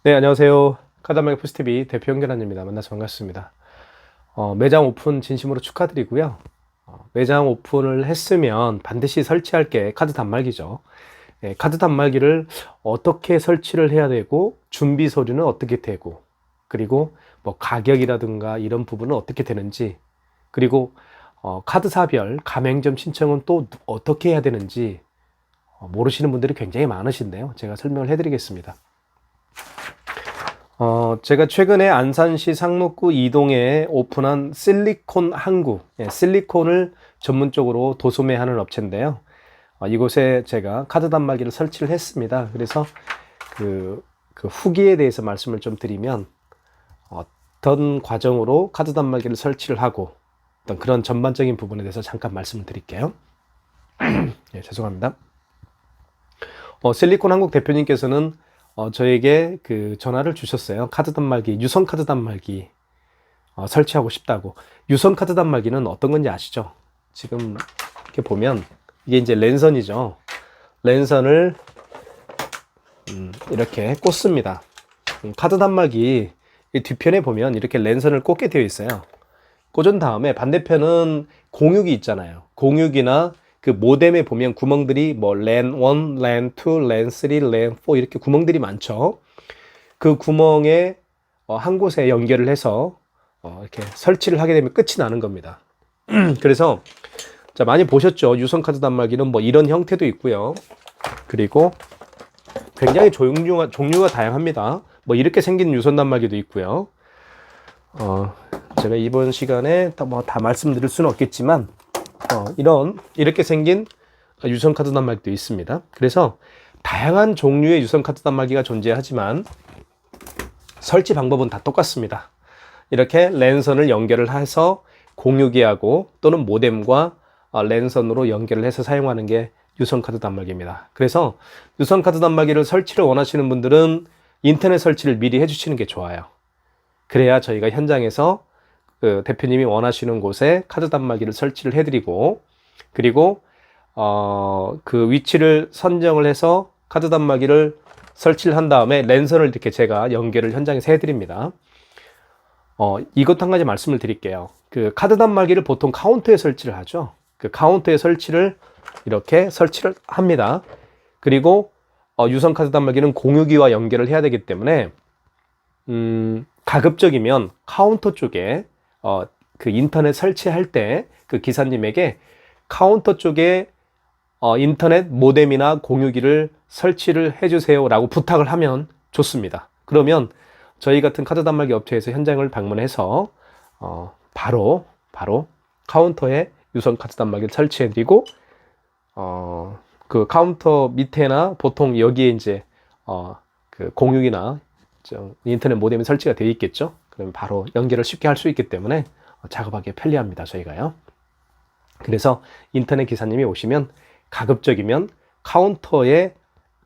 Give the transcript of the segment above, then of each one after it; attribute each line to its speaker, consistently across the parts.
Speaker 1: 네, 안녕하세요. 카드한말기 푸스TV 대표 연결환입니다. 만나서 반갑습니다. 매장 오픈 진심으로 축하드리고요. 매장 오픈을 했으면 반드시 설치할 게 카드 단말기죠. 카드 단말기를 어떻게 설치를 해야 되고, 준비 서류는 어떻게 되고, 그리고 뭐 가격이라든가 이런 부분은 어떻게 되는지, 그리고 카드사별 가맹점 신청은 또 어떻게 해야 되는지 모르시는 분들이 굉장히 많으신데요. 제가 설명을 해드리겠습니다. 제가 최근에 안산시 상록구 이동에 오픈한 실리콘 항구, 실리콘을 전문적으로 도소매하는 업체인데요. 이곳에 제가 카드 단말기를 설치를 했습니다. 그래서 그 후기에 대해서 말씀을 좀 드리면, 어떤 과정으로 카드 단말기를 설치를 하고, 어떤 그런 전반적인 부분에 대해서 잠깐 말씀을 드릴게요. 예, 죄송합니다. 실리콘 한국 대표님께서는 저에게 그 전화를 주셨어요. 카드 단말기, 유선 카드 단말기 설치하고 싶다고. 유선 카드 단말기는 어떤 건지 아시죠? 지금 이렇게 보면 이게 이제 랜선이죠. 랜선을 이렇게 꽂습니다. 카드 단말기 뒤편에 보면 이렇게 랜선을 꽂게 되어 있어요. 꽂은 다음에 반대편은 공육이 있잖아요. 공육이나 그 모뎀에 보면 구멍들이 뭐 랜 1, 랜 2, 랜 3, 랜 4 이렇게 구멍들이 많죠. 그 구멍에 한 곳에 연결을 해서 이렇게 설치를 하게 되면 끝이 나는 겁니다. 그래서 자, 많이 보셨죠? 유선 카드 단말기는 뭐 이런 형태도 있고요. 그리고 굉장히 종류가 다양합니다. 뭐 이렇게 생긴 유선 단말기도 있고요. 제가 이번 시간에 다 말씀드릴 수는 없겠지만 이렇게 생긴 유선 카드 단말기도 있습니다. 그래서 다양한 종류의 유선 카드 단말기가 존재하지만 설치 방법은 다 똑같습니다. 이렇게 랜선을 연결을 해서 공유기하고 또는 모뎀과 랜선으로 연결을 해서 사용하는 게 유선 카드 단말기입니다. 그래서 유선 카드 단말기를 설치를 원하시는 분들은 인터넷 설치를 미리 해주시는 게 좋아요. 그래야 저희가 현장에서 그 대표님이 원하시는 곳에 카드 단말기를 설치를 해드리고, 그리고 그 위치를 선정을 해서 카드 단말기를 설치를 한 다음에 랜선을 이렇게 제가 연결을 현장에서 해드립니다. 이것도 한 가지 말씀을 드릴게요. 그 카드 단말기를 보통 카운터에 설치를 하죠. 그 카운터에 설치를 이렇게 설치를 합니다. 그리고 유선 카드 단말기는 공유기와 연결을 해야 되기 때문에 가급적이면 카운터 쪽에 그 인터넷 설치할 때 그 기사님에게 카운터 쪽에 인터넷 모뎀이나 공유기를 설치를 해주세요 라고 부탁을 하면 좋습니다. 그러면 저희 같은 카드 단말기 업체에서 현장을 방문해서 바로 카운터에 유선 카드 단말기를 설치해 드리고, 그 카운터 밑에나 보통 여기에 이제 그 공유기나 인터넷 모뎀이 설치가 되어 있겠죠. 그러면 바로 연결을 쉽게 할 수 있기 때문에 작업하기 편리합니다, 저희가요. 그래서 인터넷 기사님이 오시면 가급적이면 카운터에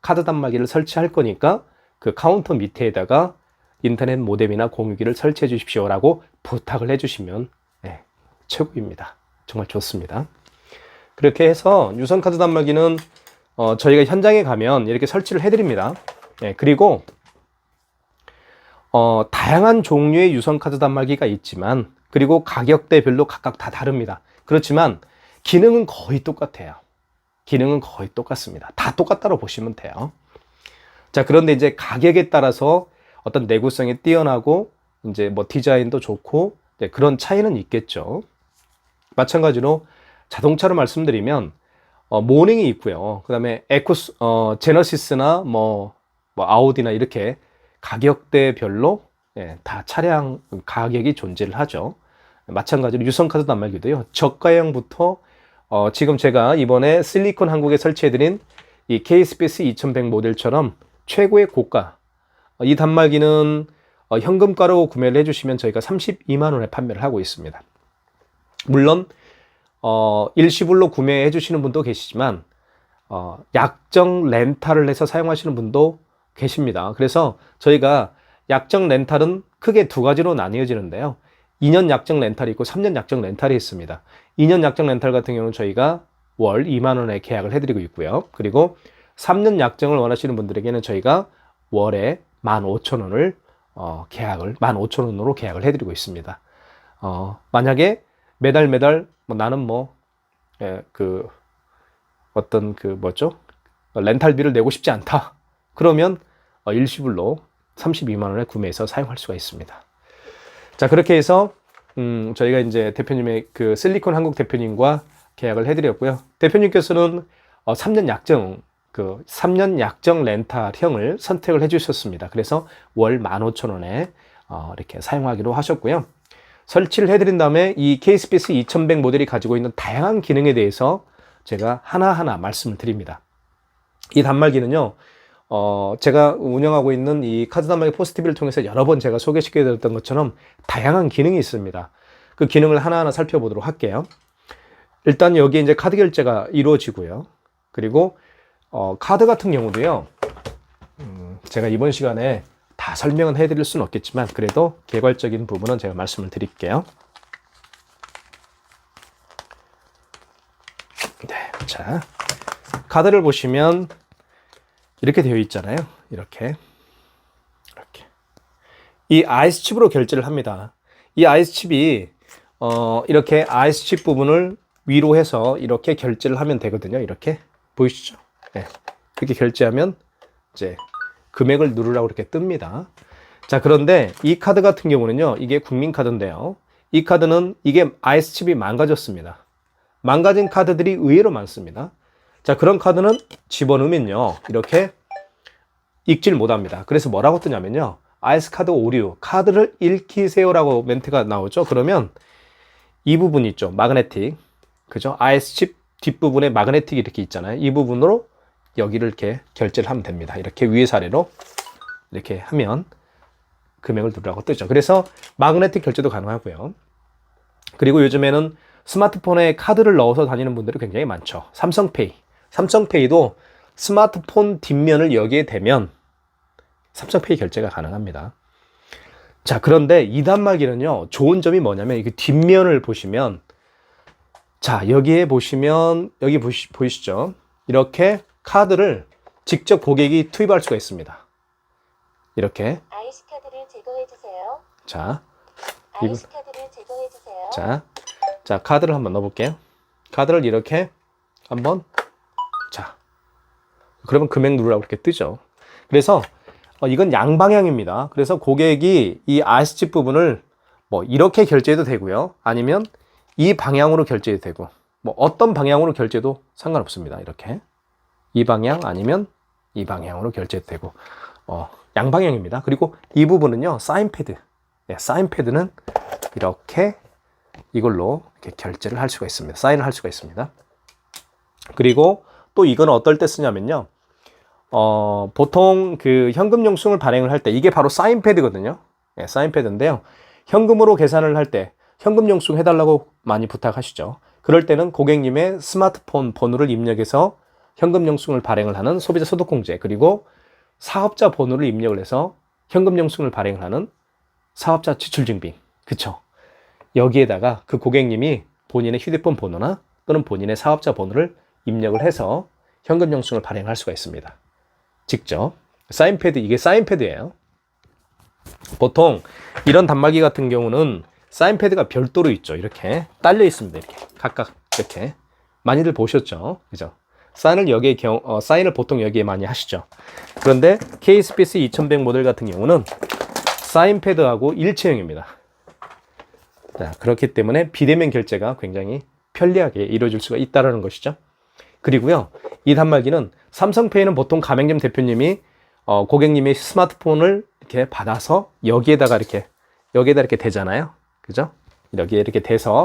Speaker 1: 카드 단말기를 설치할 거니까 그 카운터 밑에다가 인터넷 모뎀이나 공유기를 설치해 주십시오 라고 부탁을 해주시면 최고입니다. 정말 좋습니다. 그렇게 해서 유선 카드 단말기는 저희가 현장에 가면 이렇게 설치를 해드립니다. 그리고 다양한 종류의 유선 카드 단말기가 있지만, 그리고 가격대별로 각각 다 다릅니다. 그렇지만 기능은 거의 똑같아요. 기능은 거의 똑같습니다. 다 똑같다고 보시면 돼요. 자, 그런데 이제 가격에 따라서 어떤 내구성이 뛰어나고 이제 뭐 디자인도 좋고 그런 차이는 있겠죠. 마찬가지로 자동차로 말씀드리면 모닝이 있고요. 그 다음에 제너시스나 뭐 아우디나 이렇게 가격대별로 다 차량 가격이 존재를 하죠. 마찬가지로 유선 카드 단말기도요. 저가형부터 지금 제가 이번에 실리콘 한국에 설치해드린 이 KSPS 2100 모델처럼 최고의 고가, 이 단말기는 현금가로 구매를 해주시면 저희가 32만 원에 판매를 하고 있습니다. 물론 일시불로 구매해 주시는 분도 계시지만 약정 렌탈을 해서 사용하시는 분도 계십니다. 그래서 저희가 약정 렌탈은 크게 두 가지로 나뉘어지는데요. 2년 약정 렌탈이 있고 3년 약정 렌탈이 있습니다. 2년 약정 렌탈 같은 경우는 저희가 월 2만 원에 계약을 해드리고 있고요. 그리고 3년 약정을 원하시는 분들에게는 저희가 월에 15,000원을 계약을 15,000원으로 계약을 해드리고 있습니다. 만약에 매달 뭐 나는 뭐 어떤 렌탈비를 내고 싶지 않다. 그러면 일시불로 32만 원에 구매해서 사용할 수가 있습니다. 자, 그렇게 해서 저희가 이제 대표님의 실리콘 한국 대표님과 계약을 해드렸고요. 대표님께서는 3년 약정 렌탈형을 선택을 해주셨습니다. 그래서 월 15,000원에 이렇게 사용하기로 하셨고요. 설치를 해드린 다음에 이 KSPS 2100 모델이 가지고 있는 다양한 기능에 대해서 제가 하나하나 말씀을 드립니다. 이 단말기는요, 제가 운영하고 있는 이 카드 단말기 포스TV를 통해서 여러 번 제가 소개시켜 드렸던 것처럼 다양한 기능이 있습니다. 그 기능을 하나하나 살펴보도록 할게요. 일단 여기에 이제 카드 결제가 이루어지고요. 그리고 카드 같은 경우도요, 제가 이번 시간에 다 설명은 해드릴 수는 없겠지만 그래도 개괄적인 부분은 제가 말씀을 드릴게요. 네, 자, 카드를 보시면 이렇게 되어 있잖아요. 이렇게 이 아이스 칩으로 결제를 합니다. 이 아이스 칩이 이렇게 아이스 칩 부분을 위로 해서 이렇게 결제를 하면 되거든요. 이렇게 보이시죠? 네. 이렇게 결제하면 이제 금액을 누르라고 이렇게 뜹니다. 자, 그런데 이 카드 같은 경우는요, 이게 국민카드인데요. 이 카드는 이게 아이스 칩이 망가졌습니다. 망가진 카드들이 의외로 많습니다. 자, 그런 카드는 집어넣으면요, 이렇게 읽질 못합니다. 그래서 뭐라고 뜨냐면요, 아이스 카드 오류, 카드를 읽히세요라고 멘트가 나오죠. 그러면 이 부분 있죠, 마그네틱, 그죠? 아이스 칩 뒷부분에 마그네틱이 이렇게 있잖아요. 이 부분으로 여기를 이렇게 결제를 하면 됩니다. 이렇게 위에서 아래로 이렇게 하면 금액을 누르라고 뜨죠. 그래서 마그네틱 결제도 가능하고요. 그리고 요즘에는 스마트폰에 카드를 넣어서 다니는 분들이 굉장히 많죠. 삼성페이도 스마트폰 뒷면을 여기에 대면 삼성페이 결제가 가능합니다. 자, 그런데 이 단말기는요, 좋은 점이 뭐냐면 이 뒷면을 보시면, 자, 여기에 보시면 여기 보이시죠? 이렇게 카드를 직접 고객이 투입할 수가 있습니다. 이렇게. 아이스 카드를 제거해 주세요. 자, 아이스 카드를 제거해 주세요. 자, 카드를 한번 넣어볼게요. 카드를 이렇게 한번, 자, 그러면 금액 누르라고 이렇게 뜨죠. 그래서 이건 양방향입니다. 그래서 고객이 이 아이스 칩 부분을 뭐 이렇게 결제해도 되고요. 아니면 이 방향으로 결제해도 되고, 뭐 어떤 방향으로 결제도 상관없습니다. 이렇게. 이 방향 아니면 이 방향으로 결제해도 되고, 양방향입니다. 그리고 이 부분은요, 사인패드. 네, 사인패드는 이렇게 이걸로 이렇게 결제를 할 수가 있습니다. 사인을 할 수가 있습니다. 그리고 또 이건 어떨 때 쓰냐면요, 보통 그 현금 영수증을 발행을 할 때, 이게 바로 사인패드거든요. 네, 사인패드인데요. 현금으로 계산을 할 때 현금 영수증 해달라고 많이 부탁하시죠. 그럴 때는 고객님의 스마트폰 번호를 입력해서 현금 영수증을 발행을 하는 소비자 소득공제, 그리고 사업자 번호를 입력을 해서 현금 영수증을 발행을 하는 사업자 지출증빙, 그쵸? 여기에다가 그 고객님이 본인의 휴대폰 번호나 또는 본인의 사업자 번호를 입력을 해서 현금 영수증을 발행할 수가 있습니다. 직접. 사인패드, 이게 사인패드예요. 보통 이런 단말기 같은 경우는 사인패드가 별도로 있죠. 이렇게 딸려 있습니다. 이렇게 각각 이렇게 많이들 보셨죠, 그죠? 사인을 보통 여기에 많이 하시죠. 그런데 KSPS 2100 모델 같은 경우는 사인패드하고 일체형입니다. 자, 그렇기 때문에 비대면 결제가 굉장히 편리하게 이루어질 수가 있다는 것이죠. 그리고요, 이 단말기는 삼성페이는 보통 가맹점 대표님이 고객님의 스마트폰을 이렇게 받아서 여기에다 이렇게 대잖아요. 그죠? 여기에 이렇게 대서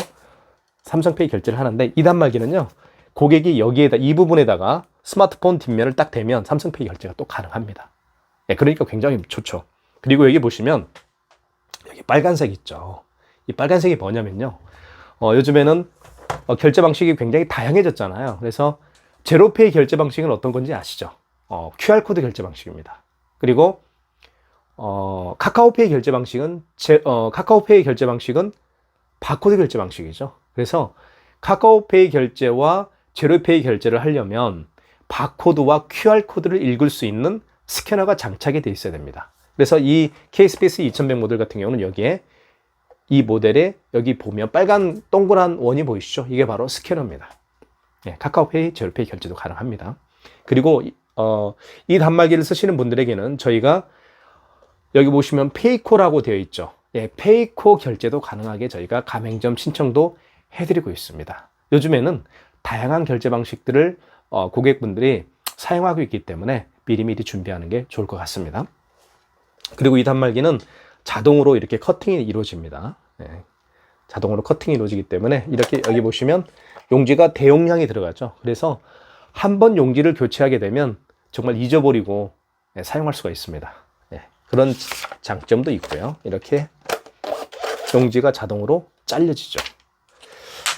Speaker 1: 삼성페이 결제를 하는데, 이 단말기는요, 고객이 여기에다, 이 부분에다가 스마트폰 뒷면을 딱 대면 삼성페이 결제가 또 가능합니다. 네, 그러니까 굉장히 좋죠. 그리고 여기 보시면 여기 빨간색 있죠. 이 빨간색이 뭐냐면요, 요즘에는 결제 방식이 굉장히 다양해졌잖아요. 그래서 제로페이 결제 방식은 어떤 건지 아시죠? QR코드 결제 방식입니다. 그리고 카카오페이 결제 방식은 카카오페이 결제 방식은 바코드 결제 방식이죠. 그래서 카카오페이 결제와 제로페이 결제를 하려면 바코드와 QR코드를 읽을 수 있는 스캐너가 장착이 되어 있어야 됩니다. 그래서 이 Kspace 2100 모델 같은 경우는 여기에 이 모델에 여기 보면 빨간 동그란 원이 보이시죠? 이게 바로 스캐너입니다. 네, 카카오페이, 제로페이 결제도 가능합니다. 그리고 이 단말기를 쓰시는 분들에게는 저희가 여기 보시면 페이코라고 되어 있죠. 예, 페이코 결제도 가능하게 저희가 가맹점 신청도 해드리고 있습니다. 요즘에는 다양한 결제 방식들을 고객분들이 사용하고 있기 때문에 미리미리 준비하는 게 좋을 것 같습니다. 그리고 이 단말기는 자동으로 이렇게 커팅이 이루어집니다. 예, 자동으로 커팅이 이루어지기 때문에 이렇게 여기 보시면 용지가 대용량이 들어가죠. 그래서 한 번 용지를 교체하게 되면 정말 잊어버리고 사용할 수가 있습니다. 그런 장점도 있고요. 이렇게 용지가 자동으로 잘려지죠.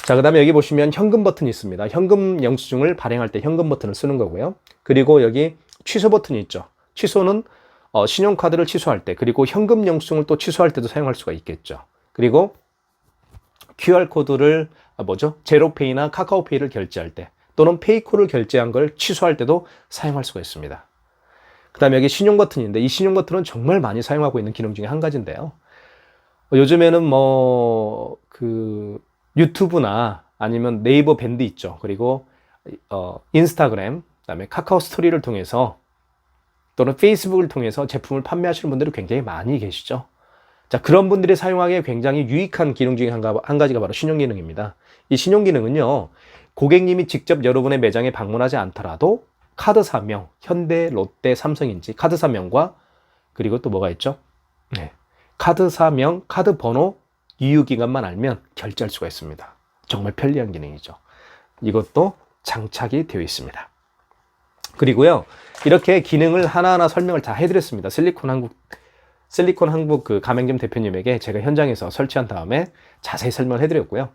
Speaker 1: 자, 그 다음에 여기 보시면 현금 버튼이 있습니다. 현금 영수증을 발행할 때 현금 버튼을 쓰는 거고요. 그리고 여기 취소 버튼이 있죠. 취소는 신용카드를 취소할 때, 그리고 현금 영수증을 또 취소할 때도 사용할 수가 있겠죠. 그리고 QR코드를 제로페이나 카카오페이를 결제할 때, 또는 페이코를 결제한 걸 취소할 때도 사용할 수가 있습니다. 그 다음에 여기 신용 버튼인데, 이 신용 버튼은 정말 많이 사용하고 있는 기능 중에 한 가지인데요. 요즘에는 유튜브나 아니면 네이버 밴드 있죠. 그리고 인스타그램, 그 다음에 카카오 스토리를 통해서 또는 페이스북을 통해서 제품을 판매하시는 분들이 굉장히 많이 계시죠. 자, 그런 분들이 사용하기에 굉장히 유익한 기능 중에 한 가지가 바로 신용 기능입니다. 이 신용 기능은요, 고객님이 직접 여러분의 매장에 방문하지 않더라도 카드사명, 현대, 롯데, 삼성인지 카드사명과 그리고 또 뭐가 있죠? 네, 카드사명, 카드 번호, 유효기간만 알면 결제할 수가 있습니다. 정말 편리한 기능이죠. 이것도 장착이 되어 있습니다. 그리고요, 이렇게 기능을 하나하나 설명을 다 해드렸습니다. 실리콘 한국 그 가맹점 대표님에게 제가 현장에서 설치한 다음에 자세히 설명을 해드렸고요.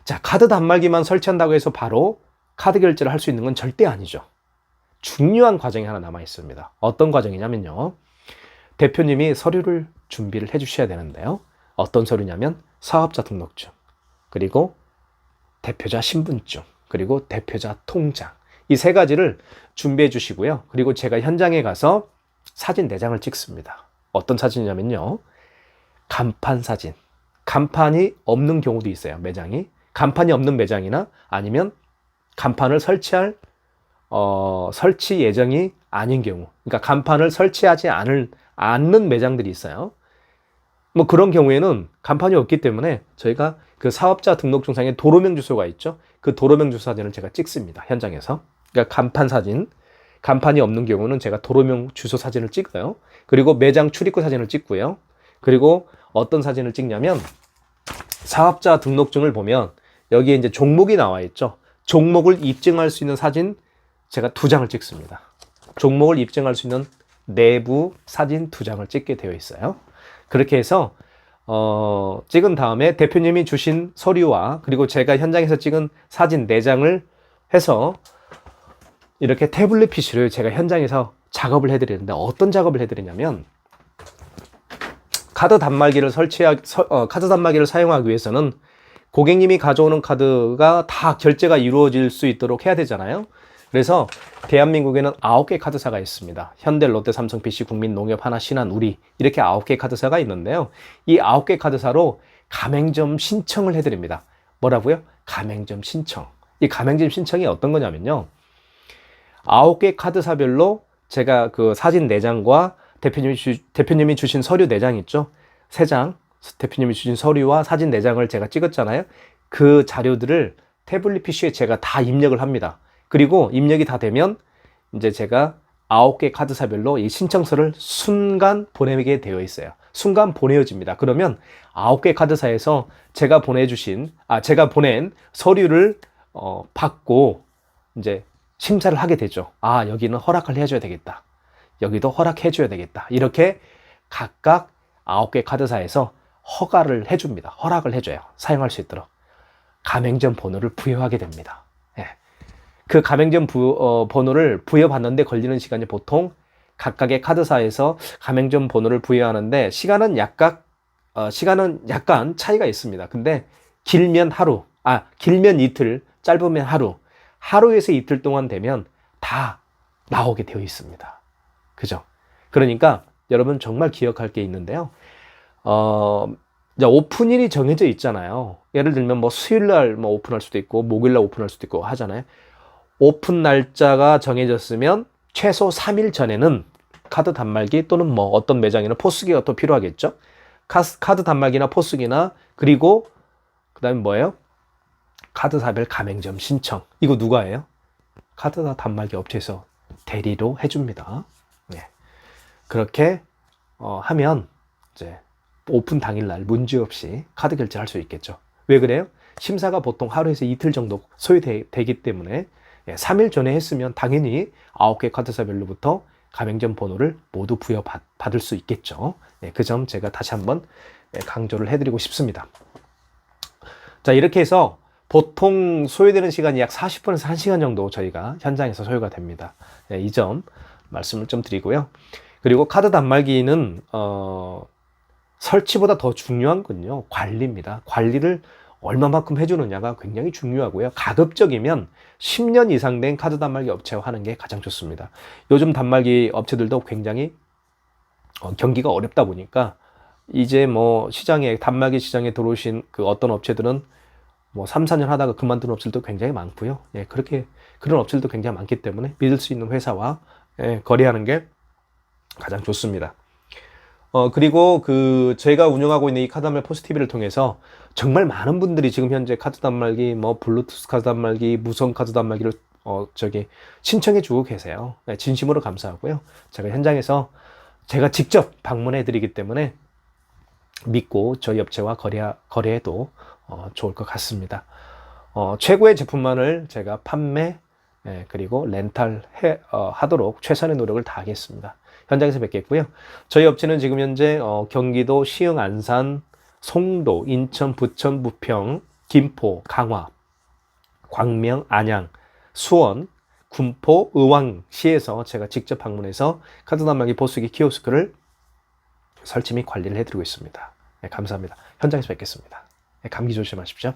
Speaker 1: 자, 카드 단말기만 설치한다고 해서 바로 카드 결제를 할 수 있는 건 절대 아니죠. 중요한 과정이 하나 남아 있습니다. 어떤 과정이냐면요, 대표님이 서류를 준비를 해 주셔야 되는데요. 어떤 서류냐면 사업자 등록증, 그리고 대표자 신분증, 그리고 대표자 통장, 이 세 가지를 준비해 주시고요. 그리고 제가 현장에 가서 사진 4장을 찍습니다. 어떤 사진이냐면요, 간판 사진. 간판이 없는 경우도 있어요. 매장이 간판이 없는 매장이나 아니면 간판을 설치할 설치 예정이 아닌 경우, 그러니까 간판을 설치하지 않는 매장들이 있어요. 뭐 그런 경우에는 간판이 없기 때문에 저희가 그 사업자 등록증상에 도로명 주소가 있죠. 그 도로명 주소 사진을 제가 찍습니다. 현장에서. 그러니까 간판 사진, 간판이 없는 경우는 제가 도로명 주소 사진을 찍어요. 그리고 매장 출입구 사진을 찍고요. 그리고 어떤 사진을 찍냐면, 사업자 등록증을 보면 여기에 이제 종목이 나와 있죠. 종목을 입증할 수 있는 사진 제가 2장을 찍습니다. 종목을 입증할 수 있는 내부 사진 2장을 찍게 되어 있어요. 그렇게 해서 찍은 다음에 대표님이 주신 서류와 그리고 제가 현장에서 찍은 사진 4장을 해서 이렇게 태블릿 PC를 제가 현장에서 작업을 해드리는데, 어떤 작업을 해드리냐면, 카드 단말기를 사용하기 위해서는 고객님이 가져오는 카드가 다 결제가 이루어질 수 있도록 해야 되잖아요. 그래서 대한민국에는 9개 카드사가 있습니다. 현대, 롯데, 삼성, BC, 국민, 농협, 하나, 신한, 우리, 이렇게 9개 카드사가 있는데요. 이 9개 카드사로 가맹점 신청을 해드립니다. 뭐라고요? 가맹점 신청. 이 가맹점 신청이 어떤 거냐면요, 9개 카드사별로 제가 그 사진 4장과 대표님이 주신 서류 4장 있죠? 3장, 대표님이 주신 서류와 사진 4장을 제가 찍었잖아요. 그 자료들을 태블릿 PC에 제가 다 입력을 합니다. 그리고 입력이 다 되면 이제 제가 9개 카드사별로 이 신청서를 순간 보내게 되어 있어요. 순간 보내어집니다. 그러면 9개 카드사에서 제가 보낸 서류를 받고 이제 심사를 하게 되죠. 아, 여기는 허락을 해줘야 되겠다. 여기도 허락해줘야 되겠다. 이렇게 각각 9개 카드사에서 허가를 해줍니다. 허락을 해줘요. 사용할 수 있도록. 가맹점 번호를 부여하게 됩니다. 예. 그 가맹점 번호를 부여받는데 걸리는 시간이 보통 각각의 카드사에서 가맹점 번호를 부여하는데 시간은 약간 차이가 있습니다. 근데 길면 이틀, 짧으면 하루에서 이틀 동안 되면 다 나오게 되어 있습니다. 그죠? 그러니까 여러분 정말 기억할 게 있는데요. 이제 오픈일이 정해져 있잖아요. 예를 들면 뭐 수요일날 뭐 오픈할 수도 있고 목요일날 오픈할 수도 있고 하잖아요. 오픈 날짜가 정해졌으면 최소 3일 전에는 카드 단말기 또는 뭐 어떤 매장에는 포스기가 또 필요하겠죠. 카드 단말기나 포스기나 그리고 그 다음에 뭐예요? 카드사별 가맹점 신청. 이거 누가 해요? 카드 단말기 업체에서 대리로 해줍니다. 네. 그렇게 하면 이제 오픈 당일날 문제없이 카드 결제할 수 있겠죠. 왜 그래요? 심사가 보통 하루에서 이틀 정도 소요되기 때문에 3일 전에 했으면 당연히 9개 카드사별로부터 가맹점 번호를 모두 부여받을 수 있겠죠. 그 점 제가 다시 한번 강조를 해드리고 싶습니다. 자, 이렇게 해서 보통 소요되는 시간이 약 40분에서 1시간 정도 저희가 현장에서 소요가 됩니다. 이 점 말씀을 좀 드리고요. 그리고 카드 단말기는 설치보다 더 중요한 건요, 관리입니다. 관리를 얼마만큼 해주느냐가 굉장히 중요하고요. 가급적이면 10년 이상 된 카드 단말기 업체와 하는 게 가장 좋습니다. 요즘 단말기 업체들도 굉장히 경기가 어렵다 보니까 이제 뭐 단말기 시장에 들어오신 그 어떤 업체들은 뭐 3, 4년 하다가 그만둔 업체들도 굉장히 많고요. 그런 업체들도 굉장히 많기 때문에 믿을 수 있는 회사와 거래하는 게 가장 좋습니다. 그리고 제가 운영하고 있는 이 카드 단말 포스TV를 통해서 정말 많은 분들이 지금 현재 카드 단말기, 뭐 블루투스 카드 단말기, 무선 카드 단말기를 신청해 주고 계세요. 진심으로 감사하고요. 제가 현장에서 제가 직접 방문해 드리기 때문에 믿고 저희 업체와 거래해도 좋을 것 같습니다. 최고의 제품만을 제가 판매 그리고 렌탈 하도록 최선의 노력을 다하겠습니다. 현장에서 뵙겠고요. 저희 업체는 지금 현재 경기도 시흥, 안산, 송도, 인천, 부천, 부평, 김포, 강화, 광명, 안양, 수원, 군포, 의왕시에서 제가 직접 방문해서 카드 단말기 포스기 키오스크를 설치 및 관리를 해드리고 있습니다. 감사합니다. 현장에서 뵙겠습니다. 감기 조심하십시오.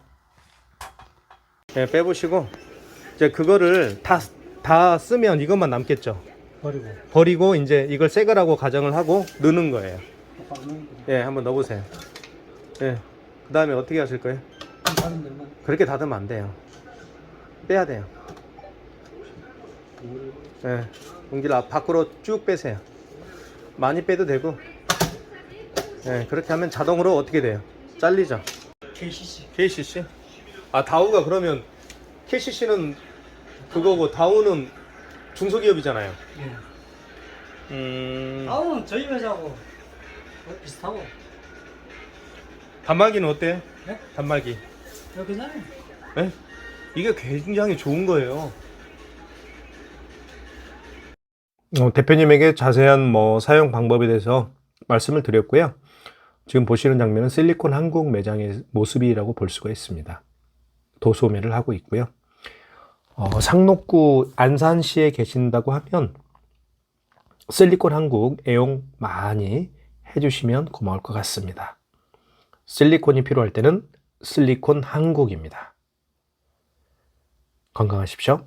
Speaker 1: 빼보시고 이제 그거를 다 쓰면 이것만 남겠죠. 버리고 이제 이걸 새 거라고 가정을 하고 넣는 거예요. 한번 넣어보세요. 그 다음에 어떻게 하실 거예요? 그렇게 닫으면 안 돼요. 빼야 돼요. 용기를 밖으로 쭉 빼세요. 많이 빼도 되고. 그렇게 하면 자동으로 어떻게 돼요? 잘리죠. KCC? 다우가 그러면 KCC는 그거고 다우는 중소기업이잖아요.
Speaker 2: 다우는 저희 회사하고 비슷하고.
Speaker 1: 단말기는 어때요?
Speaker 2: 네?
Speaker 1: 단말기.
Speaker 2: 괜찮아요.
Speaker 1: 이게 굉장히 좋은 거예요. 대표님에게 자세한 사용 방법에 대해서 말씀을 드렸고요. 지금 보시는 장면은 실리콘 한국 매장의 모습이라고 볼 수가 있습니다. 도소매를 하고 있고요. 상록구 안산시에 계신다고 하면 실리콘 한국 애용 많이 해주시면 고마울 것 같습니다. 실리콘이 필요할 때는 실리콘 한국입니다. 건강하십시오.